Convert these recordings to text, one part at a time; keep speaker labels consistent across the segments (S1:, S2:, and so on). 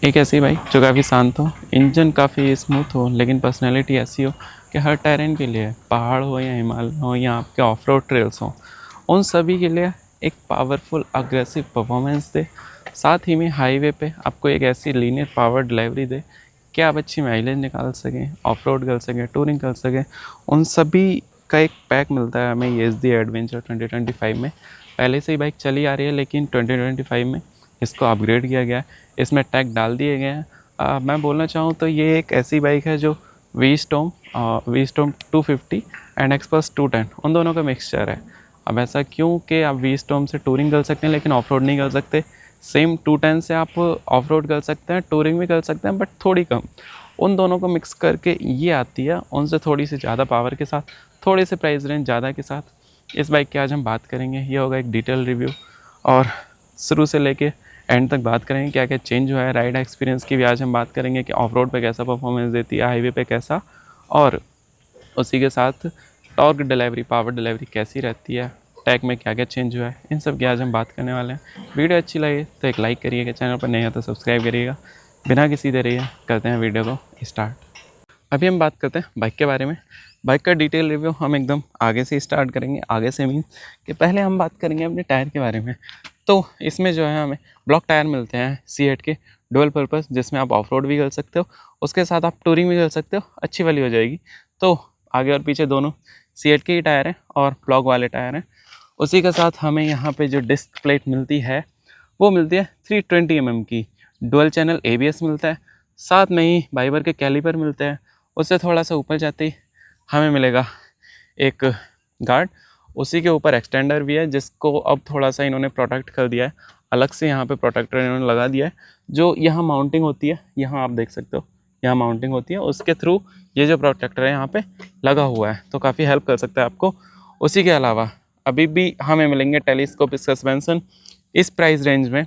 S1: एक ऐसी बाइक जो काफ़ी शांत हो, इंजन काफ़ी स्मूथ हो, लेकिन पर्सनैलिटी ऐसी हो कि हर टेरेन के लिए, पहाड़ हो या हिमालय हो या आपके ऑफ रोड ट्रेल्स हों, उन सभी के लिए एक पावरफुल अग्रेसिव परफॉर्मेंस दे। साथ ही में हाईवे पे आपको एक ऐसी लीनियर पावर डिलीवरी दे कि आप अच्छी माइलेज निकाल सकें, ऑफ रोड कर सकें, टूरिंग कर सकें। उन सभी का एक पैक मिलता है हमें ये दी एडवेंचर 2025 में। पहले से ही बाइक चली आ रही है, लेकिन 2025 में इसको अपग्रेड किया गया है, इसमें टैग डाल दिए गए हैं। मैं बोलना चाहूँ तो ये एक ऐसी बाइक है जो वी स्टॉर्म 250 एंड एक्सपल्स 210 उन दोनों का मिक्सचर है। अब ऐसा क्यों कि आप वी स्टॉर्म से टूरिंग कर सकते हैं लेकिन ऑफ रोड नहीं कर सकते, सेम 210 से आप ऑफ रोड कर सकते हैं, टूरिंग भी कर सकते हैं, बट थोड़ी कम। उन दोनों को मिक्स करके ये आती है, उनसे थोड़ी सी ज़्यादा पावर के साथ, थोड़े से प्राइस रेंज ज़्यादा के साथ। इस बाइक की आज हम बात करेंगे, ये होगा एक डिटेल रिव्यू, और शुरू से लेके एंड तक बात करेंगे क्या क्या चेंज हुआ है। राइड एक्सपीरियंस की भी आज हम बात करेंगे कि ऑफ रोड पर कैसा परफॉर्मेंस देती है, हाईवे पे कैसा, और उसी के साथ टॉर्क डिलीवरी, पावर डिलीवरी कैसी रहती है, टैग में क्या क्या चेंज हुआ है, इन सब की आज हम बात करने वाले हैं। वीडियो अच्छी लगे तो एक लाइक करिएगा, चैनल पर नहीं है तो सब्सक्राइब करिएगा। बिना किसी देरी करते हैं वीडियो को स्टार्ट। अभी हम बात करते हैं बाइक के बारे में। बाइक का डिटेल रिव्यू हम एकदम आगे से स्टार्ट करेंगे। आगे से मीन कि पहले हम बात करेंगे अपने टायर के बारे में। तो इसमें जो है हमें ब्लॉक टायर मिलते हैं C8 के, डुअल पर्पस, जिसमें आप ऑफ रोड भी कर सकते हो, उसके साथ आप टूरिंग भी कर सकते हो, अच्छी वाली हो जाएगी। तो आगे और पीछे दोनों C8 के ही टायर हैं और ब्लॉक वाले टायर हैं। उसी के साथ हमें यहाँ पे जो डिस्क प्लेट मिलती है वो मिलती है 320 mm की। डुअल चैनल ABS मिलता है, साथ में ही बाइबर के कैलिपर मिलते हैं। उससे थोड़ा सा ऊपर जाते ही हमें मिलेगा एक गार्ड, उसी के ऊपर एक्सटेंडर भी है, जिसको अब थोड़ा सा इन्होंने प्रोटेक्ट कर दिया है, अलग से यहाँ पे प्रोटेक्टर इन्होंने लगा दिया है। जो यहाँ माउंटिंग होती है, यहाँ आप देख सकते हो, यहाँ माउंटिंग होती है, उसके थ्रू ये जो प्रोटेक्टर है यहाँ पे लगा हुआ है, तो काफ़ी हेल्प कर सकता है आपको। उसी के अलावा अभी भी हमें मिलेंगे टेलीस्कोपिक सस्पेंसन। इस प्राइस रेंज में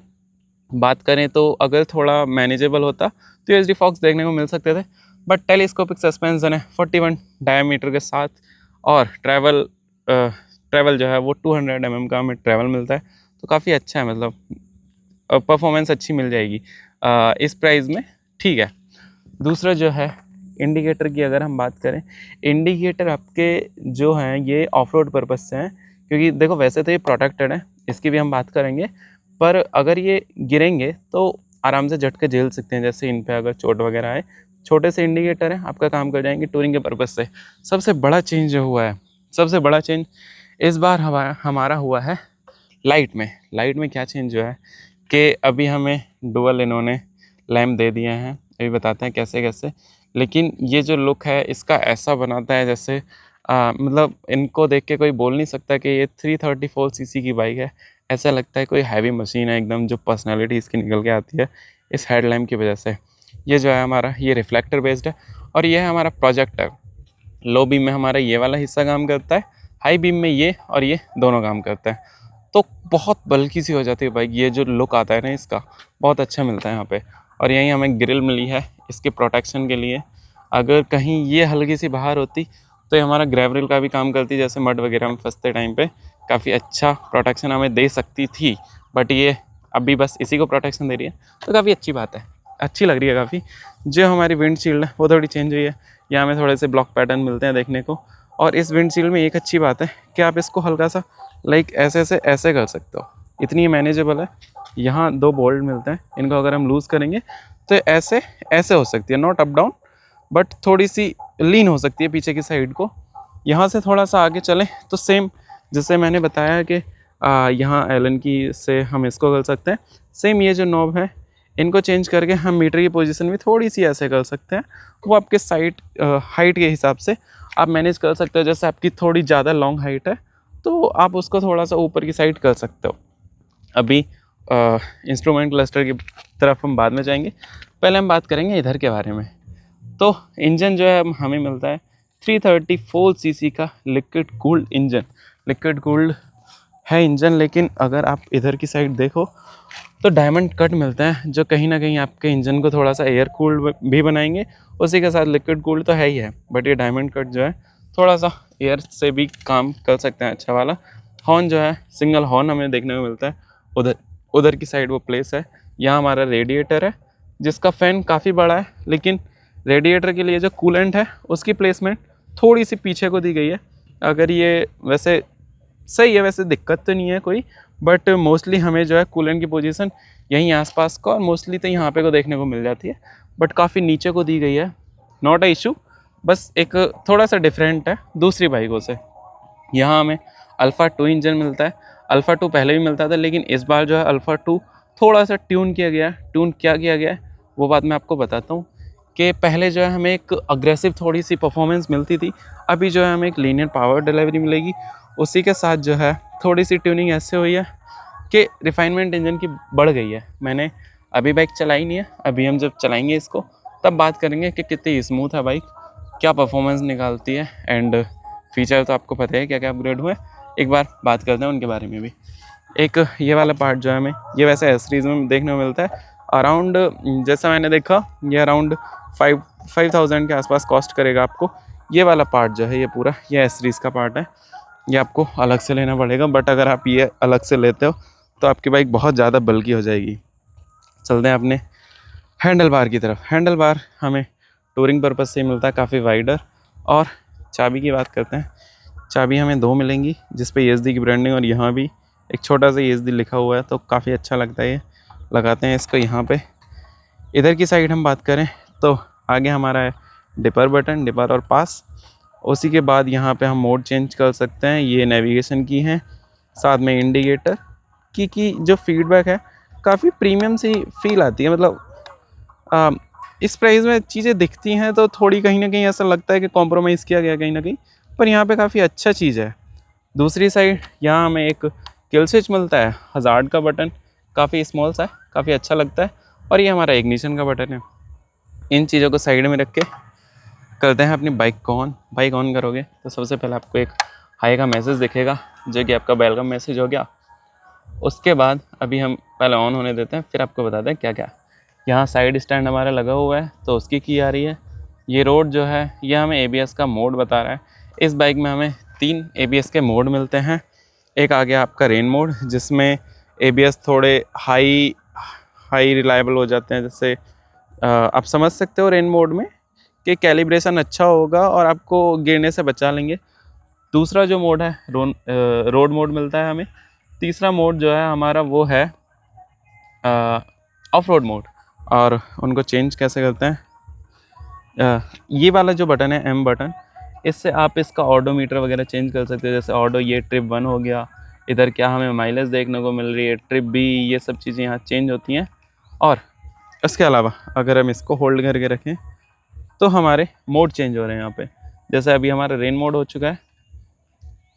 S1: बात करें तो अगर थोड़ा मैनेजेबल होता तो SD फॉक्स देखने को मिल सकते थे, बट टेलीस्कोपिक सस्पेंसन है 41 डायमीटर के साथ, और ट्रैवल जो है वो 200 mm का हमें ट्रैवल मिलता है, तो काफ़ी अच्छा है, मतलब परफॉर्मेंस अच्छी मिल जाएगी इस प्राइस में। ठीक है। दूसरा जो है इंडिकेटर की अगर हम बात करें, इंडिकेटर आपके जो हैं ये ऑफ रोड पर्पज़ से हैं, क्योंकि देखो वैसे तो ये प्रोटेक्टेड है, इसकी भी हम बात करेंगे, पर अगर ये गिरेंगे तो आराम से झटके झेल सकते हैं, जैसे इन पे अगर चोट वगैरह आए। छोटे से इंडिकेटर है, आपका काम कर जाएंगे टूरिंग के पर्पज़ से। सबसे बड़ा चेंज जो हुआ है, सबसे बड़ा चेंज इस बार हमारा हुआ है लाइट में। लाइट में क्या चेंज हुआ है कि अभी हमें डुअल इन्होंने लैम्प दे दिए हैं, अभी बताते हैं कैसे कैसे। लेकिन ये जो लुक है इसका ऐसा बनाता है जैसे मतलब इनको देख के कोई बोल नहीं सकता कि ये 334 सीसी की बाइक है। ऐसा लगता है कोई हैवी मशीन है एकदम, जो पर्सनालिटी इसकी निकल के आती है इस हेडलैम्प की वजह से। ये जो है हमारा, ये रिफ्लेक्टर बेस्ड है, और ये है हमारा प्रोजेक्टर। लो बीम में हमारा ये वाला हिस्सा काम करता है, हाई बीम में ये और ये दोनों काम करता है। तो बहुत बल्कि सी हो जाती है बाइक, ये जो लुक आता है ना इसका बहुत अच्छा मिलता है यहाँ पे। और यहीं हमें ग्रिल मिली है इसके प्रोटेक्शन के लिए। अगर कहीं ये हल्की सी बाहर होती तो ये हमारा ग्रेवल का भी काम करती, जैसे मड वगैरह में फंसते टाइम पे काफ़ी अच्छा प्रोटेक्शन हमें दे सकती थी, बट ये अभी बस इसी को प्रोटेक्शन दे रही है, तो काफ़ी अच्छी बात है, अच्छी लग रही है काफ़ी। जो हमारी विंडशील्ड है वो थोड़ी चेंज हुई है, यहाँ हमें थोड़े से ब्लॉक पैटर्न मिलते हैं देखने को। और इस विंडशील्ड में एक अच्छी बात है कि आप इसको हल्का सा लाइक ऐसे कर सकते हो, इतनी मैनेजेबल है। यहाँ 2 बोल्ट मिलते हैं, इनको अगर हम लूज़ करेंगे तो ऐसे ऐसे हो सकती है, नॉट अप डाउन, बट थोड़ी सी लीन हो सकती है पीछे की साइड को। यहाँ से थोड़ा सा आगे चलें तो सेम जैसे मैंने बताया कि यहाँ एलन की से हम इसको कर सकते हैं। सेम ये जो नॉब है इनको चेंज करके हम मीटर की पोजीशन भी थोड़ी सी ऐसे कर सकते हैं, वो आपके साइड हाइट के हिसाब से आप मैनेज कर सकते हो। जैसे आपकी थोड़ी ज़्यादा लॉन्ग हाइट है तो आप उसको थोड़ा सा ऊपर की साइड कर सकते हो। अभी इंस्ट्रूमेंट क्लस्टर की तरफ हम बाद में जाएंगे, पहले हम बात करेंगे इधर के बारे में। तो इंजन जो है हमें मिलता है 334 सीसी का liquid cooled engine. Liquid cooled है इंजन, लेकिन अगर आप इधर की साइड देखो तो डायमंड कट मिलता है, जो कहीं ना कहीं आपके इंजन को थोड़ा सा एयर कूल्ड भी बनाएंगे। उसी के साथ लिक्विड कूल्ड तो है ही है, बट ये डायमंड कट जो है थोड़ा सा एयर से भी काम कर सकते हैं अच्छा वाला। हॉर्न जो है सिंगल हॉर्न हमें देखने को मिलता है। उधर उधर की साइड वो प्लेस है, यहाँ हमारा रेडिएटर है, जिसका फ़ैन काफ़ी बड़ा है, लेकिन रेडिएटर के लिए जो कूलेंट है उसकी प्लेसमेंट थोड़ी सी पीछे को दी गई है। अगर ये वैसे सही है, वैसे दिक्कत तो नहीं है कोई, बट मोस्टली हमें जो है कूलेंट की पोजीशन यहीं आसपास का और मोस्टली तो यहाँ पे को देखने को मिल जाती है, बट काफ़ी नीचे को दी गई है। नॉट अ इशू, बस एक थोड़ा सा डिफरेंट है दूसरी बाइकों से। यहाँ हमें अल्फ़ा 2 इंजन मिलता है। अल्फ़ा 2 पहले भी मिलता था, लेकिन इस बार जो है अल्फ़ा 2 थोड़ा सा ट्यून किया गया है। ट्यून क्या किया गया है वो बात मैं आपको बताता हूँ कि पहले जो है हमें एक अग्रेसिव थोड़ी सी परफॉर्मेंस मिलती थी, अभी जो है हमें एक लीनियर पावर डिलीवरी मिलेगी। उसी के साथ जो है थोड़ी सी ट्यूनिंग ऐसे हुई है कि रिफाइनमेंट इंजन की बढ़ गई है। मैंने अभी बाइक चलाई नहीं है, अभी हम जब चलाएंगे इसको तब बात करेंगे कि कितनी स्मूथ है बाइक, क्या परफॉर्मेंस निकालती है, एंड फीचर तो आपको पता है क्या क्या अपग्रेड हुए। एक बार बात करते हैं उनके बारे में भी। एक ये वाला पार्ट जो है हमें ये वैसे एसरीज में देखने को मिलता है। अराउंड जैसा मैंने देखा ये अराउंड 5,000 के आसपास कॉस्ट करेगा आपको। ये वाला पार्ट जो है ये पूरा ये एसरीज का पार्ट है, ये आपको अलग से लेना पड़ेगा। बट अगर आप ये अलग से लेते हो तो आपकी बाइक बहुत ज़्यादा बल्की हो जाएगी। चलते हैं अपने हैंडल बार की तरफ। हैंडल बार हमें टूरिंग पर्पज़ से मिलता है, काफ़ी वाइडर। और चाबी की बात करते हैं। चाबी हमें 2 मिलेंगी जिस पे ESD की ब्रांडिंग, और यहाँ भी एक छोटा सा ESD लिखा हुआ है, तो काफ़ी अच्छा लगता है ये। लगाते हैं इसको यहाँ पे। इधर की साइड हम बात करें तो आगे हमारा है डिपर बटन, डिपर और पास। उसी के बाद यहाँ पे हम मोड चेंज कर सकते हैं, ये नेविगेशन की हैं, साथ में इंडिकेटर की जो फीडबैक है काफ़ी प्रीमियम सी फील आती है। मतलब इस प्राइस में चीज़ें दिखती हैं तो थोड़ी कहीं ना कहीं ऐसा लगता है कि कॉम्प्रोमाइज़ किया गया कहीं ना कहीं, पर यहाँ पे काफ़ी अच्छा चीज़ है। दूसरी साइड यहाँ हमें एक किल स्विच मिलता है, हज़ार्ड का बटन, काफ़ी स्मॉल सा है, काफ़ी अच्छा लगता है। और ये हमारा इग्निशन का बटन है। इन चीज़ों को साइड में रख के करते हैं अपनी बाइक को ऑन। बाइक ऑन करोगे तो सबसे पहले आपको एक हाई का मैसेज दिखेगा जो कि आपका वेलकम मैसेज हो गया। उसके बाद अभी हम पहले ऑन होने देते हैं, फिर आपको बताते हैं क्या क्या। यहाँ साइड स्टैंड हमारा लगा हुआ है तो उसकी की आ रही है। ये रोड जो है ये हमें ABS का मोड बता रहा है। इस बाइक में हमें 3 ABS के मोड मिलते हैं। एक आ गया आपका रेन मोड, जिसमें ABS थोड़े हाई रिलायबल हो जाते हैं। जैसे आप समझ सकते हो रेन मोड में कि कैलिब्रेशन अच्छा होगा और आपको गिरने से बचा लेंगे। दूसरा जो मोड है रोड मोड मिलता है हमें। तीसरा मोड जो है हमारा वो है ऑफ रोड मोड। और उनको चेंज कैसे करते हैं, ये वाला जो बटन है M बटन, इससे आप इसका ऑडोमीटर वगैरह चेंज कर सकते हैं। जैसे ऑडो ये ट्रिप 1 हो गया, इधर क्या हमें माइलेज देखने को मिल रही है, ट्रिप B, ये सब चीज़ें यहाँ चेंज होती हैं। और इसके अलावा अगर हम इसको होल्ड करके रखें तो हमारे मोड चेंज हो रहे हैं यहाँ पे। जैसे अभी हमारा रेन मोड हो चुका है,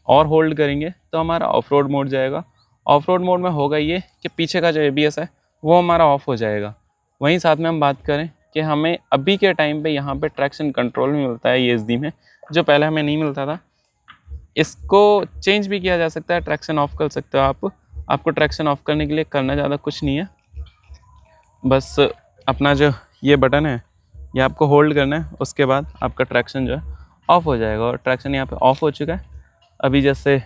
S1: और होल्ड करेंगे तो हमारा ऑफ रोड मोड जाएगा। ऑफ रोड मोड में होगा ये कि पीछे का जो ABS है वो हमारा ऑफ हो जाएगा। वहीं साथ में हम बात करें कि हमें अभी के टाइम पे यहाँ पे ट्रैक्शन कंट्रोल भी मिलता है ESD में, जो पहले हमें नहीं मिलता था। इसको चेंज भी किया जा सकता है, ट्रैक्शन ऑफ कर सकते हो आप। आपको ट्रैक्शन ऑफ करने के लिए करना ज़्यादा कुछ नहीं है, बस अपना जो ये बटन है ये आपको होल्ड करना है। उसके बाद आपका ट्रैक्शन जो है ऑफ हो जाएगा, और ट्रैक्शन यहाँ पे ऑफ हो चुका है। अभी जैसे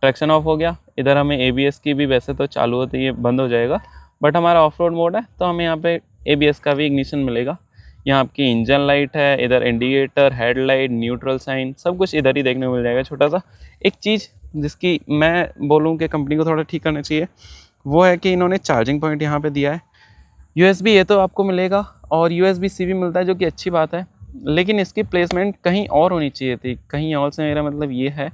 S1: ट्रैक्शन ऑफ हो गया, इधर हमें ABS की भी वैसे तो चालू होती है, बंद हो जाएगा, बट हमारा ऑफ रोड मोड है तो हमें यहाँ पे ABS का भी इग्निशन मिलेगा। यहाँ आपकी इंजन लाइट है, इधर इंडिकेटर, हेडलाइट, न्यूट्रल साइन, सब कुछ इधर ही देखने को मिल जाएगा। छोटा सा एक चीज़ जिसकी मैं बोलूँ कि कंपनी को थोड़ा ठीक करना चाहिए, वो है कि इन्होंने चार्जिंग पॉइंट यहाँ पे दिया है। USB ये तो आपको मिलेगा और USB-C भी मिलता है, जो कि अच्छी बात है, लेकिन इसकी प्लेसमेंट कहीं और होनी चाहिए थी। कहीं और से मेरा मतलब ये है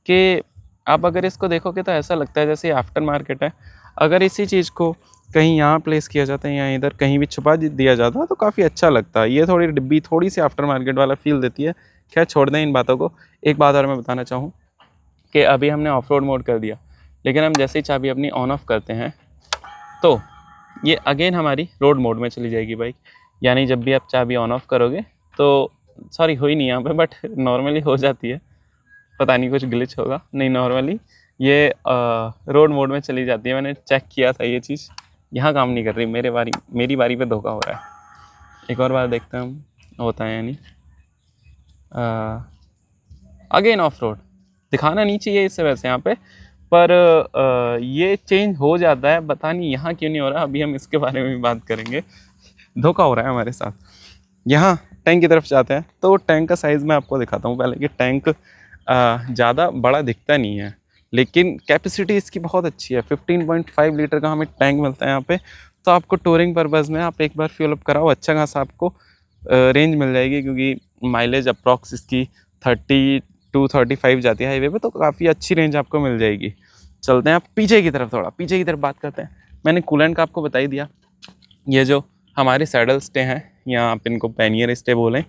S1: कि आप अगर इसको देखोगे तो ऐसा लगता है जैसे आफ्टर मार्केट है। अगर इसी चीज़ को कहीं यहाँ प्लेस किया जाता है या इधर कहीं भी छुपा दिया जाता है तो काफ़ी अच्छा लगता है। ये थोड़ी डिब्बी थोड़ी सी आफ्टर मार्केट वाला फील देती है। खैर छोड़ दें इन बातों को। एक बात और मैं बताना चाहूँ कि अभी हमने ऑफ रोड मोड कर दिया, लेकिन हम जैसे ही चाबी अपनी ऑन ऑफ करते हैं तो ये अगेन हमारी रोड मोड में चली जाएगी बाइक। यानी जब भी आप चाबी ऑन ऑफ करोगे तो, सॉरी हुई नहीं यहाँ पे, बट नॉर्मली हो जाती है, पता नहीं कुछ ग्लिच होगा, नहीं नॉर्मली ये रोड मोड में चली जाती है। मैंने चेक किया था ये चीज़, यहाँ काम नहीं कर रही। मेरी बारी पे धोखा हो रहा है। एक और बार देखते हैं हम होता है या नहीं। अगेन ऑफ रोड दिखाना नहीं चाहिए इससे वैसे यहाँ पे, पर ये चेंज हो जाता है, पता नहीं यहाँ क्यों नहीं हो रहा। अभी हम इसके बारे में भी बात करेंगे। धोखा हो रहा है हमारे साथ। यहाँ टैंक की तरफ जाते हैं तो टैंक का साइज़ मैं आपको दिखाता हूँ पहले कि टैंक ज़्यादा बड़ा दिखता नहीं है, लेकिन कैपेसिटी इसकी बहुत अच्छी है। 15.5 लीटर का हमें टैंक मिलता है यहाँ पे। तो आपको टूरिंग पर्पज़ में आप एक बार फ्यूल अप कराओ, अच्छा खासा आपको रेंज मिल जाएगी, क्योंकि माइलेज अप्रॉक्स इसकी 30 टू 35 जाती है हाईवे पे, तो काफ़ी अच्छी रेंज आपको मिल जाएगी। चलते हैं आप पीछे की तरफ, थोड़ा पीछे की तरफ बात करते हैं। मैंने कूलेंट का आपको बता ही दिया। ये जो हमारे सैडल स्टे हैं, या आप इनको पैनियर स्टे बोलें,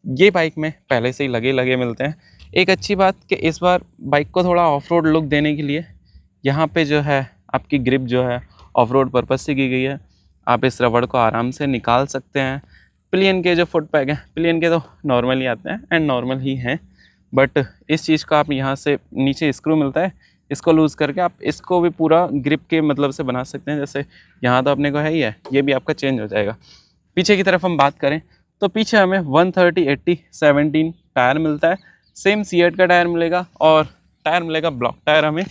S1: ये बाइक में पहले से ही लगे मिलते हैं। एक अच्छी बात कि इस बार बाइक को थोड़ा ऑफ रोड लुक देने के लिए यहाँ पे जो है आपकी ग्रिप जो है ऑफ रोड पर्पज़ से की गई है। आप इस रबड़ को आराम से निकाल सकते हैं। पिलियन के जो फुट पैक हैं, पिलियन के तो नॉर्मल ही आते हैं एंड नॉर्मल ही हैं, बट इस चीज़ का आप यहाँ से नीचे स्क्रू मिलता है, इसको लूज़ करके आप इसको भी पूरा ग्रिप के मतलब से बना सकते हैं। जैसे यहाँ तो अपने को है ही है, ये भी आपका चेंज हो जाएगा। पीछे की तरफ हम बात करें तो पीछे हमें 130/80/17 टायर मिलता है। सेम C8 का टायर मिलेगा, और टायर मिलेगा ब्लॉक टायर। हमें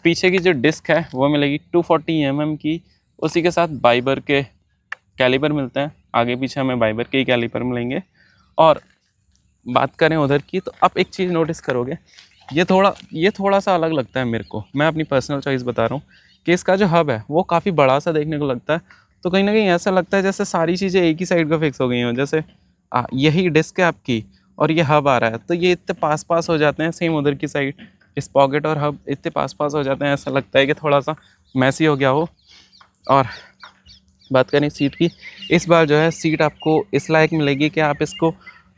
S1: पीछे की जो डिस्क है वो मिलेगी 240 mm की, उसी के साथ बाइबर के कैलिपर मिलते हैं। आगे पीछे हमें बाइबर के ही कैलिपर मिलेंगे। और बात करें उधर की, तो आप एक चीज़ नोटिस करोगे, ये थोड़ा सा अलग लगता है मेरे को। मैं अपनी पर्सनल चॉइस बता रहा हूँ कि इसका जो हब है वो काफ़ी बड़ा सा देखने को लगता है। तो कहीं ना कहीं ऐसा लगता है जैसे सारी चीज़ें एक ही साइड का फिक्स हो गई हों। जैसे यही डिस्क है आपकी और ये हब आ रहा है, तो ये इतने पास हो जाते हैं। सेम उधर की साइड इस पॉकेट और हब इतने पास हो जाते हैं, ऐसा लगता है कि थोड़ा सा मैसी हो गया हो। और बात करें सीट की, इस बार जो है सीट आपको इस लायक मिलेगी कि आप इसको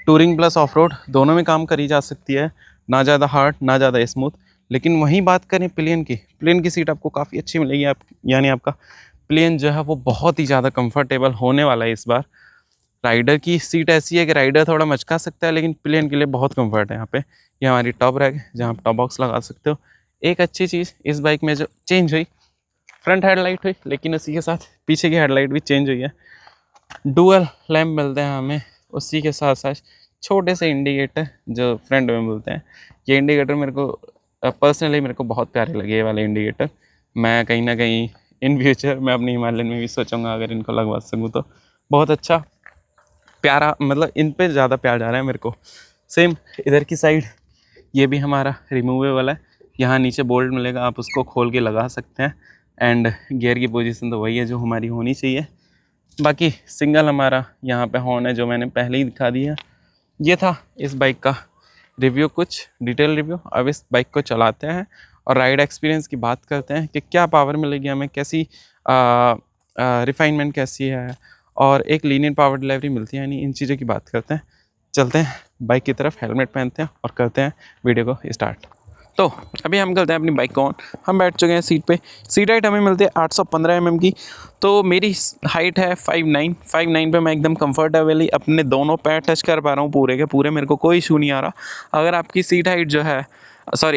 S1: टूरिंग प्लस ऑफ रोड दोनों में काम करी जा सकती है। ना ज़्यादा हार्ड ना ज़्यादा स्मूथ। लेकिन वहीं बात करें प्लेन की सीट आपको काफ़ी अच्छी मिलेगी। आप यानी आपका प्लेन जो है वो बहुत ही ज़्यादा कंफर्टेबल होने वाला है इस बार। राइडर की सीट ऐसी है कि राइडर थोड़ा मचका सकता है, लेकिन प्लेन के लिए बहुत कंफर्ट है यहाँ पे। ये हमारी टॉप रैक है जहाँ आप टॉप बॉक्स लगा सकते हो। एक अच्छी चीज़ इस बाइक में जो चेंज हुई, फ्रंट हेडलाइट हुई, लेकिन उसी के साथ पीछे की हेडलाइट भी चेंज हुई है। डुअल लैम्प मिलते हैं हमें, उसी के साथ साथ छोटे से इंडिकेटर जो फ्रंट में मिलते हैं। ये इंडिकेटर मेरे को पर्सनली मेरे को बहुत प्यारे लगे, ये वाले इंडिकेटर। मैं कहीं ना कहीं इन फ्यूचर मैं अपनी हिमालयन में भी सोचूंगा अगर इनको लगवा सकूँ तो। बहुत अच्छा प्यारा, मतलब इन पे ज़्यादा प्यार जा रहा है मेरे को। सेम इधर की साइड ये भी हमारा रिमूवेबल है। यहाँ नीचे बोल्ट मिलेगा, आप उसको खोल के लगा सकते हैं। एंड गियर की पोजीशन तो वही है जो हमारी होनी चाहिए। बाकी सिंगल हमारा यहाँ पे हॉर्न है जो मैंने पहले ही दिखा दिया। ये था इस बाइक का रिव्यू, कुछ डिटेल रिव्यू। अब इस बाइक को चलाते हैं और राइड एक्सपीरियंस की बात करते हैं कि क्या पावर मिलेगी हमें, कैसी रिफाइनमेंट कैसी है, और एक लीनियर पावर डिलीवरी मिलती है, यानी इन चीज़ों की बात करते हैं। चलते हैं बाइक की तरफ, हेलमेट पहनते हैं और करते हैं वीडियो को स्टार्ट। तो अभी हम करते हैं अपनी बाइक को ऑन। हम बैठ चुके हैं सीट पे। सीट हाइट हमें मिलती है 815 mm की। तो मेरी हाइट है 5'9" पे मैं एकदम कंफर्टेबली अपने दोनों पैर टच कर पा रहा हूँ पूरे के पूरे, मेरे को कोई इशू नहीं आ रहा। अगर आपकी सीट हाइट जो है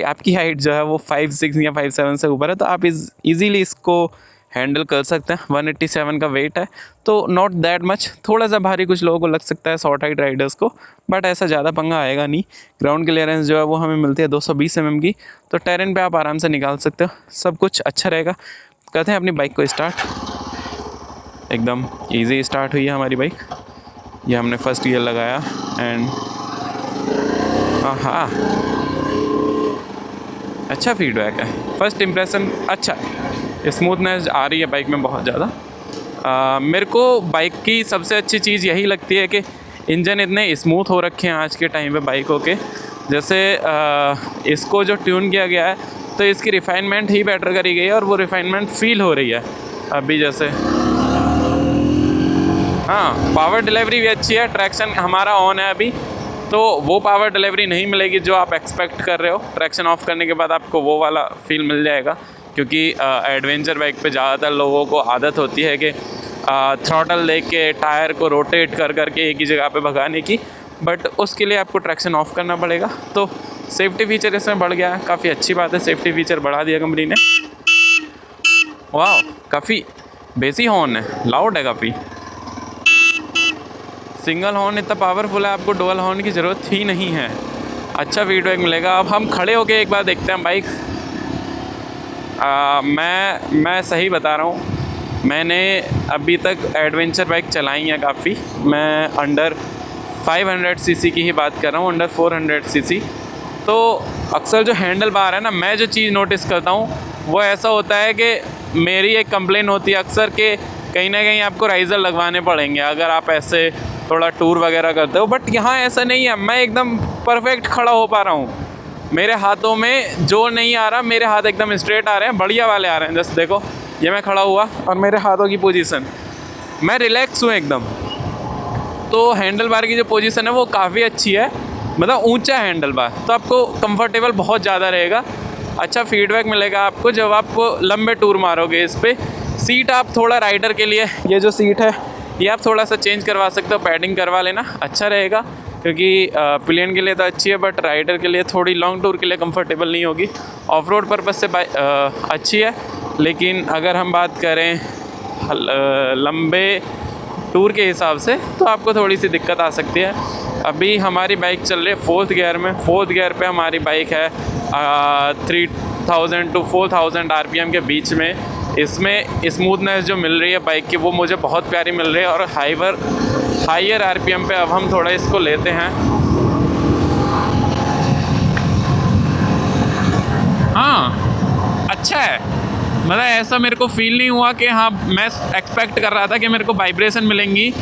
S1: आपकी हाइट जो है वो 5'6" या 5'7" से ऊपर है, तो आप ईजीली इसको हैंडल कर सकते हैं। 187 का वेट है, तो नॉट दैट मच। थोड़ा सा भारी कुछ लोगों को लग सकता है शॉर्ट हाइट राइडर्स को, बट ऐसा ज़्यादा पंगा आएगा नहीं। ग्राउंड क्लियरेंस जो है वो हमें मिलती है 220 mm की, तो टेरेन पे आप आराम से निकाल सकते हो, सब कुछ अच्छा रहेगा। करते हैं अपनी बाइक को स्टार्ट। एकदम ईजी स्टार्ट हुई है हमारी बाइक। ये हमने फर्स्ट गियर लगाया एंड हाँ अच्छा फीडबैक है। फर्स्ट इम्प्रेशन अच्छा है, स्मूथनेस आ रही है बाइक में बहुत ज़्यादा। मेरे को बाइक की सबसे अच्छी चीज़ यही लगती है कि इंजन इतने स्मूथ हो रखे हैं आज के टाइम पे बाइकों के। जैसे इसको जो ट्यून किया गया है तो इसकी रिफाइनमेंट ही बेटर करी गई है, और वो रिफाइनमेंट फील हो रही है अभी। जैसे हाँ, पावर डिलीवरी भी अच्छी है। ट्रैक्शन हमारा ऑन है अभी, तो वो पावर डिलीवरी नहीं मिलेगी जो आप एक्सपेक्ट कर रहे हो। ट्रैक्शन ऑफ करने के बाद आपको वो वाला फील मिल जाएगा, क्योंकि एडवेंचर बाइक पे ज़्यादातर लोगों को आदत होती है कि थ्रॉटल लेके टायर को रोटेट कर करके एक ही जगह पे भगाने की, बट उसके लिए आपको ट्रैक्शन ऑफ करना पड़ेगा। तो सेफ्टी फीचर इसमें बढ़ गया है, काफ़ी अच्छी बात है। सेफ्टी फीचर बढ़ा दिया कंपनी ने। वाह, काफ़ी बेसी हॉर्न है, लाउड है काफ़ी। सिंगल हॉर्न इतना पावरफुल है, आपको डुअल हॉर्न की ज़रूरत ही नहीं है। अच्छा फीडबैक मिलेगा। अब हम खड़े होके एक बार देखते हैं बाइक। मैं सही बता रहा हूँ, मैंने अभी तक एडवेंचर बाइक चलाई हैं काफ़ी। मैं अंडर 500 सीसी की ही बात कर रहा हूँ, अंडर 400 सीसी। तो अक्सर जो हैंडल बार है ना, मैं जो चीज़ नोटिस करता हूँ वो ऐसा होता है कि मेरी एक कंप्लेन होती है अक्सर कि कहीं ना कहीं आपको राइज़र लगवाने पड़ेंगे अगर आप ऐसे थोड़ा टूर वगैरह करते हो। बट यहाँ ऐसा नहीं है, मैं एकदम परफेक्ट खड़ा हो पा रहा हूँ। मेरे हाथों में जोर नहीं आ रहा, मेरे हाथ एकदम स्ट्रेट आ रहे हैं, बढ़िया वाले आ रहे हैं। जैसे देखो ये मैं खड़ा हुआ और मेरे हाथों की पोजीशन, मैं रिलैक्स हूँ एकदम। तो हैंडल बार की जो पोजीशन है वो काफ़ी अच्छी है, मतलब ऊंचा हैंडल बार, तो आपको कंफर्टेबल बहुत ज़्यादा रहेगा। अच्छा फीडबैक मिलेगा आपको जब आप लंबे टूर मारोगे इस पर। सीट आप थोड़ा राइडर के लिए, ये जो सीट है ये आप थोड़ा सा चेंज करवा सकते हो, पैडिंग करवा लेना, अच्छा रहेगा। क्योंकि प्लेन के लिए तो अच्छी है बट राइडर के लिए थोड़ी लॉन्ग टूर के लिए कंफर्टेबल नहीं होगी। ऑफ रोड पर्पज़ से अच्छी है, लेकिन अगर हम बात करें लंबे टूर के हिसाब से तो आपको थोड़ी सी दिक्कत आ सकती है। अभी हमारी बाइक चल रही है 4th गियर में। 4th गियर पे हमारी बाइक है 3000 to 4000 RPM के बीच में। इसमें स्मूथनेस जो मिल रही है बाइक की वो मुझे बहुत प्यारी मिल रही है। और हायर RPM पे अब हम थोड़ा इसको लेते हैं। हाँ अच्छा है, मतलब ऐसा मेरे को फील नहीं हुआ कि हाँ, मैं एक्सपेक्ट कर रहा था कि मेरे को वाइब्रेशन मिलेंगी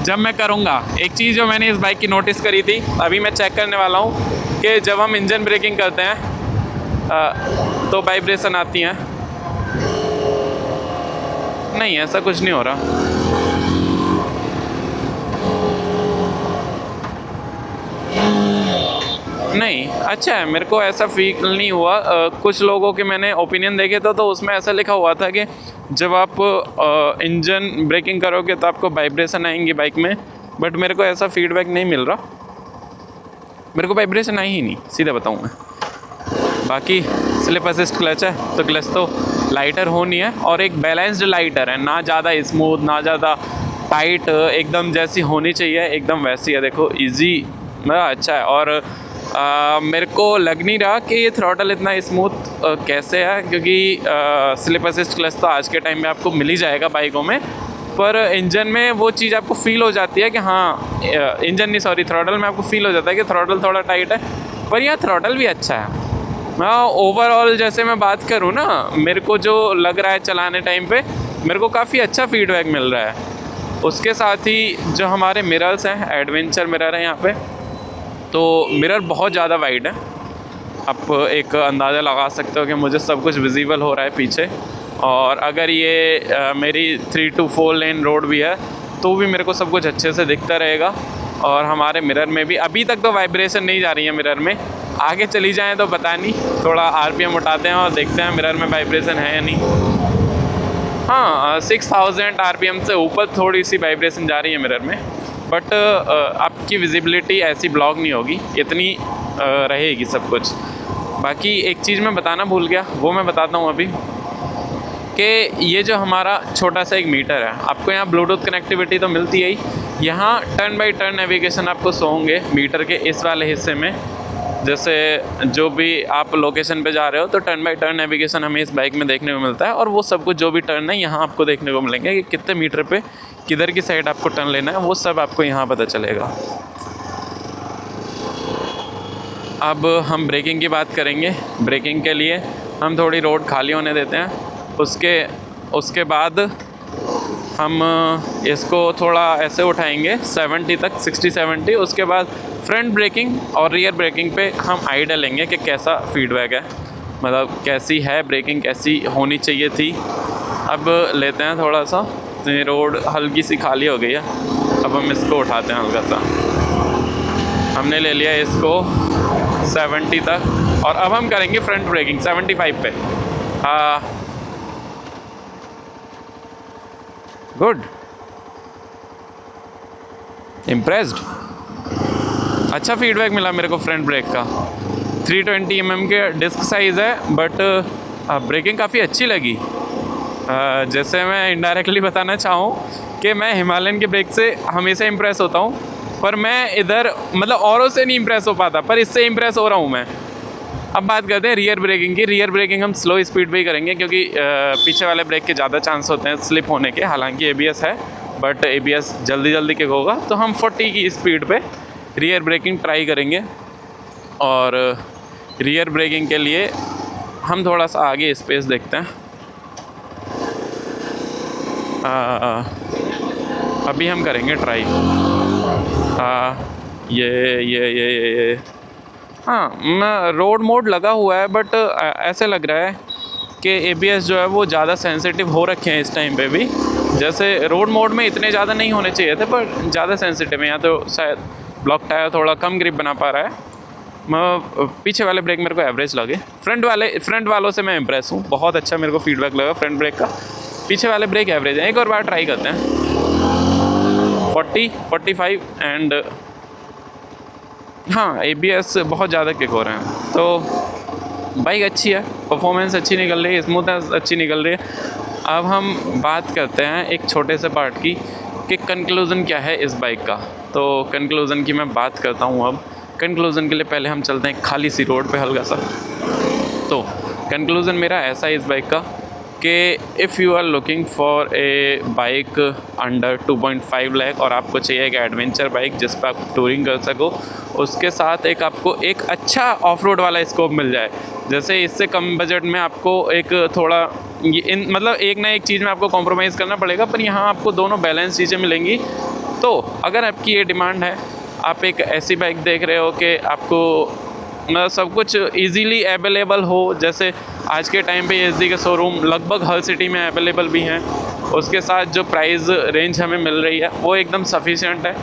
S1: जब मैं करूँगा। एक चीज़ जो मैंने इस बाइक की नोटिस करी थी, अभी मैं चेक करने वाला हूँ कि जब हम इंजन ब्रेकिंग करते हैं तो वाइब्रेशन आती हैं। नहीं, ऐसा कुछ नहीं हो रहा। नहीं, अच्छा है, मेरे को ऐसा फील नहीं हुआ। कुछ लोगों के मैंने ओपिनियन देखे तो उसमें ऐसा लिखा हुआ था कि जब आप इंजन ब्रेकिंग करोगे तो आपको वाइब्रेशन आएंगी बाइक में, बट मेरे को ऐसा फीडबैक नहीं मिल रहा। मेरे को वाइब्रेशन आई ही नहीं, सीधा बताऊँ मैं। बाकी स्लिप असिस्ट क्लच है तो क्लच तो लाइटर होनी है, और एक बैलेंस्ड लाइटर है, ना ज़्यादा स्मूथ ना ज़्यादा टाइट, एकदम जैसी होनी चाहिए एकदम वैसी है। देखो ईजी, मतलब अच्छा है। और मेरे को लग नहीं रहा कि ये थ्रॉटल इतना स्मूथ कैसे है, क्योंकि स्लिप असिस्ट क्लच तो आज के टाइम में आपको मिल ही जाएगा बाइकों में, पर इंजन में वो चीज़ आपको फील हो जाती है कि हाँ, इंजन नहीं सॉरी थ्रॉटल में आपको फील हो जाता है कि थ्रॉटल थोड़ा टाइट है, पर यहाँ थ्रॉटल भी अच्छा है। मैं ओवरऑल जैसे मैं बात करूँ ना, मेरे को जो लग रहा है चलाने टाइम पे मेरे को काफ़ी अच्छा फीडबैक मिल रहा है। उसके साथ ही जो हमारे मिरर्स हैं, एडवेंचर मिरर है यहाँ पे, तो मिरर बहुत ज़्यादा वाइड है। आप एक अंदाज़ा लगा सकते हो कि मुझे सब कुछ विजिबल हो रहा है पीछे। और अगर ये मेरी 3 to 4 लेन रोड भी है तो भी मेरे को सब कुछ अच्छे से दिखता रहेगा। और हमारे मिरर में भी अभी तक तो वाइब्रेशन नहीं जा रही है मिरर में, आगे चली जाएं तो पता नहीं। थोड़ा RPM उठाते हैं और देखते हैं मिरर में वाइब्रेशन है या नहीं। हाँ, 6000 RPM से ऊपर थोड़ी सी वाइब्रेशन जा रही है मिरर में, बट आपकी विजिबिलिटी ऐसी ब्लॉक नहीं होगी, इतनी रहेगी सब कुछ। बाकी एक चीज़ मैं बताना भूल गया, वो मैं बताता हूँ अभी, कि ये जो हमारा छोटा सा एक मीटर है, आपको यहाँ ब्लूटूथ कनेक्टिविटी तो मिलती है ही, यहाँ टर्न बाई टर्न नेविगेशन आपको शो होंगे मीटर के इस वाले हिस्से में। जैसे जो भी आप लोकेशन पे जा रहे हो तो टर्न बाई टर्न नेविगेशन हमें इस बाइक में देखने को मिलता है, और वो सब कुछ जो भी टर्न है यहाँ आपको देखने को मिलेंगे कि कितने मीटर पे किधर की साइड आपको टर्न लेना है, वो सब आपको यहाँ पता चलेगा। अब हम ब्रेकिंग की बात करेंगे। ब्रेकिंग के लिए हम थोड़ी रोड खाली होने देते हैं, उसके बाद हम इसको थोड़ा ऐसे उठाएंगे 70 तक, 60-70। उसके बाद फ्रंट ब्रेकिंग और रियर ब्रेकिंग पे हम आइडिया लेंगे कि कैसा फीडबैक है, मतलब कैसी है ब्रेकिंग, कैसी होनी चाहिए थी। अब लेते हैं थोड़ा सा, तो ये रोड हल्की सी खाली हो गई है, अब हम इसको उठाते हैं हल्का सा। हमने ले लिया इसको 70 तक, और अब हम करेंगे फ्रंट ब्रेकिंग 75 पे। गुड, इम्प्रेस्ड, अच्छा फीडबैक मिला मेरे को फ्रंट ब्रेक का। 320 mm के डिस्क साइज़ है, बट ब्रेकिंग काफ़ी अच्छी लगी। जैसे मैं इनडायरेक्टली बताना चाहूँ कि मैं हिमालयन के ब्रेक से हमेशा इम्प्रेस होता हूँ, पर मैं इधर मतलब औरों से नहीं इम्प्रेस हो पाता, पर इससे इम्प्रेस हो रहा हूँ मैं। अब बात करते हैं रियर ब्रेकिंग की। रियर ब्रेकिंग हम स्लो स्पीड पे ही करेंगे क्योंकि पीछे वाले ब्रेक के ज़्यादा चांस होते हैं स्लिप होने के। हालांकि ABS है बट ABS जल्दी जल्दी किक होगा, तो हम 40 की स्पीड पे रियर ब्रेकिंग ट्राई करेंगे। और रियर ब्रेकिंग के लिए हम थोड़ा सा आगे स्पेस देखते हैं। अभी हम करेंगे ट्राई। ये हाँ, रोड मोड लगा हुआ है बट ऐसे लग रहा है कि ABS जो है वो ज़्यादा सेंसिटिव हो रखे हैं इस टाइम पे भी। जैसे रोड मोड में इतने ज़्यादा नहीं होने चाहिए थे पर ज़्यादा सेंसिटिव है। या तो शायद ब्लॉक टायर थोड़ा कम ग्रिप बना पा रहा है। मैं पीछे वाले ब्रेक मेरे को एवरेज लगे, फ्रंट वालों से मैं इम्प्रेस हूँ। बहुत अच्छा मेरे को फीडबैक लगा फ्रंट ब्रेक का। पीछे वाले ब्रेक एवरेज हैं। एक और बार ट्राई करते हैं। 40, 45 एंड हाँ, ABS बहुत ज़्यादा किक हो रहे हैं। तो बाइक अच्छी है, परफॉर्मेंस अच्छी निकल रही है, स्मूथनेस अच्छी निकल रही है। अब हम बात करते हैं एक छोटे से पार्ट की कि कंक्लूज़न क्या है इस बाइक का। तो कंक्लूज़न की मैं बात करता हूँ। अब कंक्लूज़न के लिए पहले हम चलते हैं खाली सी रोड पे हल्का सा। तो कंक्लूज़न मेरा ऐसा है इस बाइक का कि if you are looking for a bike under 2.5 lakh और आपको चाहिए एक एडवेंचर बाइक जिस पर आप टूरिंग कर सको, उसके साथ एक आपको एक अच्छा ऑफ रोड वाला स्कोप मिल जाए। जैसे इससे कम बजट में आपको एक थोड़ा मतलब एक ना एक चीज़ में आपको कॉम्प्रोमाइज़ करना पड़ेगा, पर यहाँ आपको दोनों बैलेंस चीज़ें मिलेंगी। तो अगर आपकी ये डिमांड है, आप एक ऐसी बाइक देख रहे हो कि आपको मतलब सब कुछ इजीली अवेलेबल हो, जैसे आज के टाइम पे SD के शोरूम लगभग हर सिटी में अवेलेबल भी हैं, उसके साथ जो प्राइस रेंज हमें मिल रही है वो एकदम सफिशिएंट है।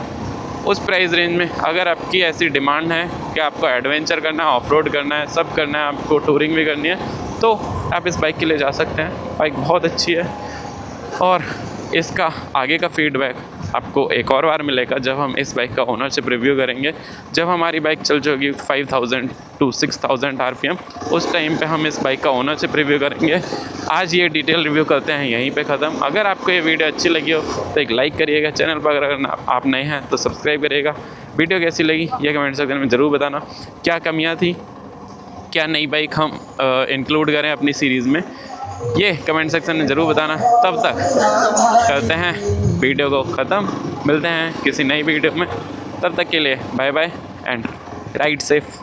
S1: उस प्राइस रेंज में अगर आपकी ऐसी डिमांड है कि आपको एडवेंचर करना है, ऑफ रोड करना है, सब करना है, आपको टूरिंग भी करनी है, तो आप इस बाइक के लिए जा सकते हैं। बाइक बहुत अच्छी है और इसका आगे का फीडबैक आपको एक और बार मिलेगा जब हम इस बाइक का ओनरशिप रिव्यू करेंगे। जब हमारी बाइक चल जाएगी 5000 to 6000 RPM, उस टाइम पे हम इस बाइक का ओनरशिप रिव्यू करेंगे। आज ये डिटेल रिव्यू करते हैं यहीं पे ख़त्म। अगर आपको ये वीडियो अच्छी लगी हो तो एक लाइक करिएगा, चैनल पर अगर आप नए हैं तो सब्सक्राइब करिएगा। वीडियो कैसी लगी ये कमेंट सेक्शन में ज़रूर बताना। क्या कमियाँ थी, क्या नई बाइक हम इंक्लूड करें अपनी सीरीज़ में, ये कमेंट सेक्शन में ज़रूर बताना। तब तक करते हैं वीडियो को ख़त्म, मिलते हैं किसी नई वीडियो में। तब तक के लिए bye bye and ride safe.